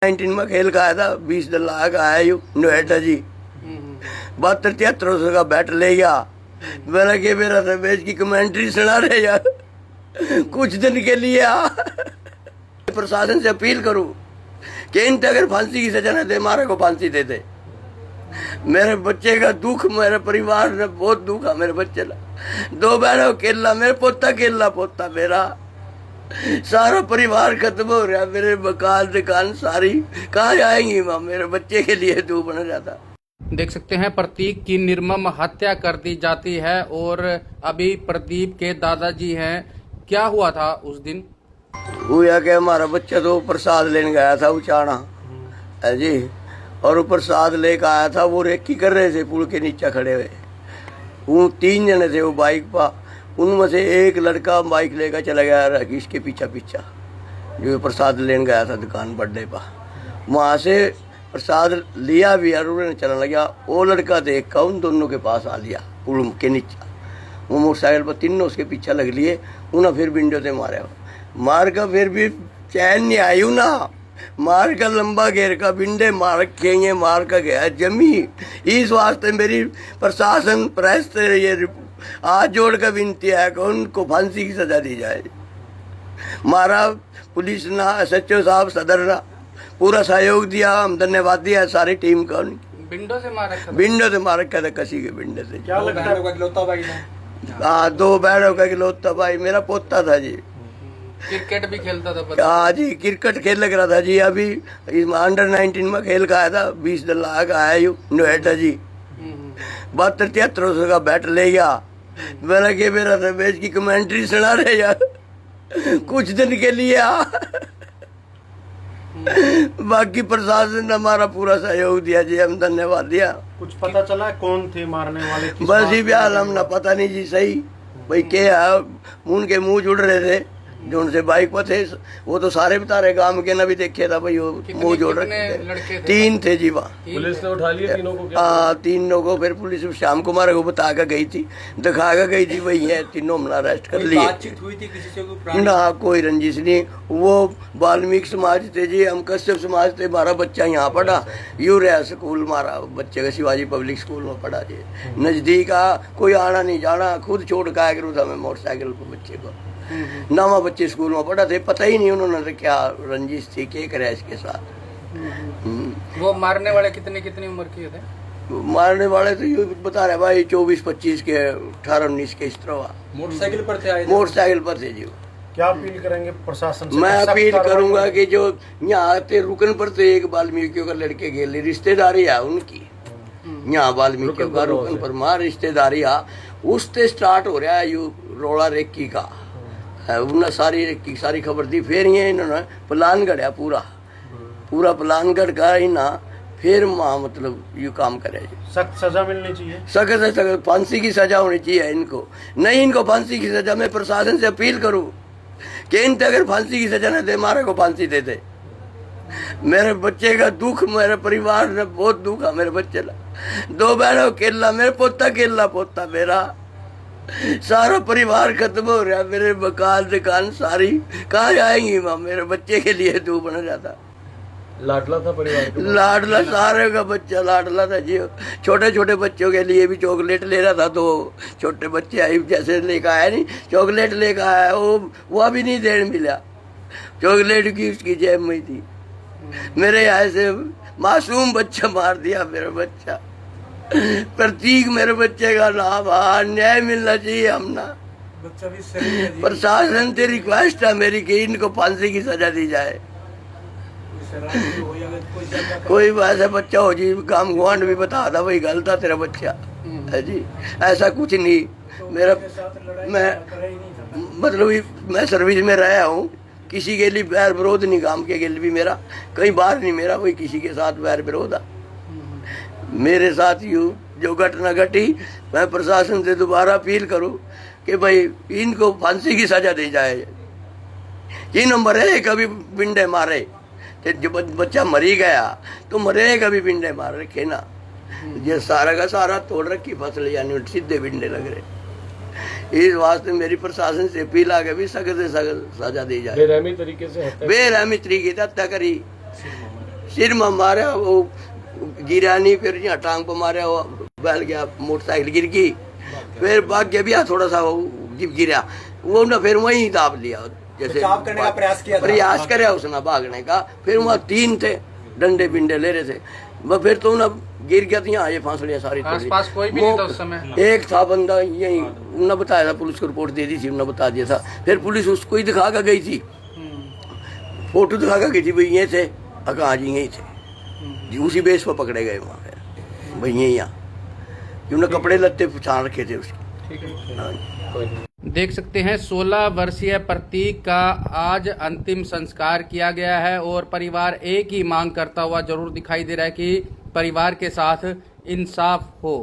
19 में खेल का आया था, 20 लाख आया यू नोएडा जी, 72-73 का बैट ले गया। मैंने कि मेरा मैच की कमेंट्री सुना रहे यार कुछ दिन के लिए प्रशासन से अपील करूं कि इन अगर फांसी की सजा न दे, मारे को फांसी दे दे। मेरे बच्चे का दुख, मेरे परिवार ने बहुत दुख है मेरे बच्चे ला। 2 बहनों केला, मेरे पोता केला, पोता मेरा सारा परिवार खत्म हो रहा। मेरे मकान दुकान सारी कहाँ जाएंगी माँ, मेरे बच्चे के लिए तू बना जाता। देख सकते हैं प्रतीक की निर्मम हत्या कर दी जाती है और अभी प्रदीप के दादाजी हैं। क्या हुआ था उस दिन? हुआ कि हमारा बच्चा तो प्रसाद लेने गया था उचाना है जी, और वो प्रसाद लेकर आया था। वो रेकी कर रहे थे पुल के नीचे खड़े हुए। वो 3 जने थे वो बाइक पर, उनमें से एक लड़का बाइक लेकर चला गया राकेश के पीछा पीछा, जो प्रसाद लेने गया था दुकान बर्थडे पर। वहाँ से प्रसाद लिया भी और उन्होंने चलने लगा। वो लड़का देख कर उन दोनों के पास आ लिया पुल के नीचे। वो मोटरसाइकिल पर तीनों उसके पीछे लग लिए। उन्हें फिर विंडो से मारे, मार कर फिर भी चैन नहीं आई ना, मार कर लंबा घेर का बिंडे मार खेंगे, मार कर गया जमी। इस वास्ते मेरी प्रशासन प्रेस से ये हाथ जोड़ कर विनती है कि उनको फांसी की सजा दी जाए। हमारा पुलिस ना, SHO साहब, सदर ना पूरा सहयोग दिया, हम धन्यवाद दिया सारी टीम का। विंडो से मार रखा था? विंडो से मार रखा था, कसी के विंडो से। क्या लगता है का इकलौता भाई था? हाँ, 2 बहनों का इकलौता भाई, मेरा पोता था जी। क्रिकेट भी खेलता था? हाँ जी, क्रिकेट खेल लग रहा था जी। अभी अंडर 19 में खेल का आया था, 20 लाख आया यू नोएडा जी, 72-73 का बैट ले गया। मैंने कि मेरा मैच की कमेंट्री सुना रहे यार कुछ दिन के लिए बाकी प्रशासन ने हमारा पूरा सहयोग दिया जी, हम धन्यवाद दिया। कुछ पता चला कौन थे मारने वाले? बस ही बिहार हमने पता नहीं जी सही भाई क्या है। उनके मुंह जुड़ रहे थे जो उनसे बाइक पर थे, वो तो सारे बता रहे, गांव के ना भी देखे था भाई, वो मुंह जोड़ रखे थे। 3 थे जी वहाँ। पुलिस ने उठा लिया तीनों को? हाँ, 3 को फिर पुलिस श्याम कुमार को बता कर गई थी, दिखा कर गई थी, वही है, तीनों हमने अरेस्ट कर लिए। बातचीत हुई थी किसी से? ना, कोई रंजिश नहीं। वो वाल्मीकि समाज थे जी, हम कश्यप समाज थे। हमारा बच्चा यहाँ पढ़ा, यूरिया स्कूल, हमारा बच्चे का शिवाजी पब्लिक स्कूल में पढ़ा जी। नजदीक आ, कोई आना नहीं जाना, खुद छोड़ के आया करूँ था मैं मोटरसाइकिल पर बच्चे को। नामा बच्चे स्कूल में पढ़ा थे, पता ही नहीं उन्होंने क्या रंजिश थी, क्या करे इसके साथ। वो मारने वाले कितनी उम्र के थे? मारने वाले तो ये बता रहे भाई 24-25 के, 18-19 के, इस तरह। मोटरसाइकिल पर थे? मोटरसाइकिल पर थे जी। क्या अपील करेंगे प्रशासन से? मैं अपील करूंगा कि जो यहाँ आते रुकन पर थे, एक वाल्मीकियों का लड़के के लिए रिश्तेदारी है उनकी, यहाँ वाल्मीकियों का रुकन पर मां रिश्तेदारी है, उससे स्टार्ट हो रहा है यू रोड़ा रेक्की का। उन्हें सारी खबर दी। फिर ये इन्होंने प्लान गढ़ा, पूरा प्लान गढ़ का ही ना, फिर माँ मतलब यू काम करे। सख्त सजा मिलनी चाहिए, सख्त से सख्त फांसी की सजा होनी चाहिए इनको। नहीं, इनको फांसी की सजा, मैं प्रशासन से अपील करूं कि इन अगर फांसी की सजा न दे, मारे को फांसी दे दे। मेरे बच्चे का दुख, मेरे परिवार ने बहुत दुख है मेरे बच्चे ला। 2 बहनों केला, मेरे पोता केला, पोता मेरा सारा परिवार खत्म हो रहा। मेरे मकान दुकान सारी कहाँ जाएंगी माँ, मेरे बच्चे के लिए तू बना जाता। लाडला था परिवार का? लाडला, सारे का बच्चा लाडला था जी। छोटे छोटे बच्चों के लिए भी चॉकलेट ले रहा था, तो छोटे बच्चे आई जैसे लेकर आया नहीं, चॉकलेट लेकर आया, वो अभी नहीं देर मिला, चॉकलेट की उसकी जेब में थी। मेरे यहाँ से मासूम बच्चा मार दिया मेरा बच्चा। प्रतीक मेरे बच्चे का नाम, न्याय मिलना चाहिए हमना। प्रशासन से रिक्वेस्ट है मेरी कि इनको फांसी की सजा दी जाए। कोई ऐसा बच्चा हो जी, काम गुआंढ भी बता था भाई गलत था तेरा बच्चा है जी, ऐसा कुछ नहीं। मेरा मैं मतलब मैं सर्विस में रहा हूँ, किसी के लिए बैर विरोध नहीं, काम के लिए भी मेरा कई बार नहीं, मेरा कोई किसी के साथ बैर विरोध है। मेरे साथ यू जो घटना घटी, मैं प्रशासन से दोबारा अपील करूं कि भाई इनको फांसी की सजा दी जाए। ये नंबर है कभी बिंडे मारे, जो बच्चा मरी गया तो मरे, कभी बिंडे मार रखे ना, ये सारा का सारा तोड़ रखी फसल, यानी सीधे बिंडे लग रहे। इस वास्ते मेरी प्रशासन से अपील आ गई भी सख्त से सख्त सजा दी जाए। बेरहमी तरीके से हत्या करी। सिर में मारा, वो गिरा नहीं, फिर यहाँ टांग पर मारा, वो बैल गया, मोटरसाइकिल गिर गई, फिर भाग गया भी, थोड़ा सा वो गिरा, वो ना फिर वहीं दाब लिया, जैसे बचाव करने का प्रयास किया था। प्रयास करे उसने भागने का। फिर वहाँ 3 थे, डंडे बिंडे ले रहे थे, वो फिर तो ना गिर गया, तो यहाँ ये फांसड़ियाँ सारी तोड़ी। आसपास कोई भी नहीं था उस समय? एक था बंदा यही, उन्होंने बताया था, पुलिस को रिपोर्ट दे दी थी, उन्होंने बता दिया था। फिर पुलिस उसको ही दिखा कर गई थी, फोटो दिखा कर गई थी, भाई ये थे, कहाँ जी यही थे जी, उसी बेस पर पकड़े गए वहाँ। फिर भाई यही यहाँ उन्होंने कपड़े लत्ते छान रखे थे उसके। हाँ जी। देख सकते हैं 16 वर्षीय प्रतीक का आज अंतिम संस्कार किया गया है और परिवार एक ही मांग करता हुआ जरूर दिखाई दे रहा है कि परिवार के साथ इंसाफ हो।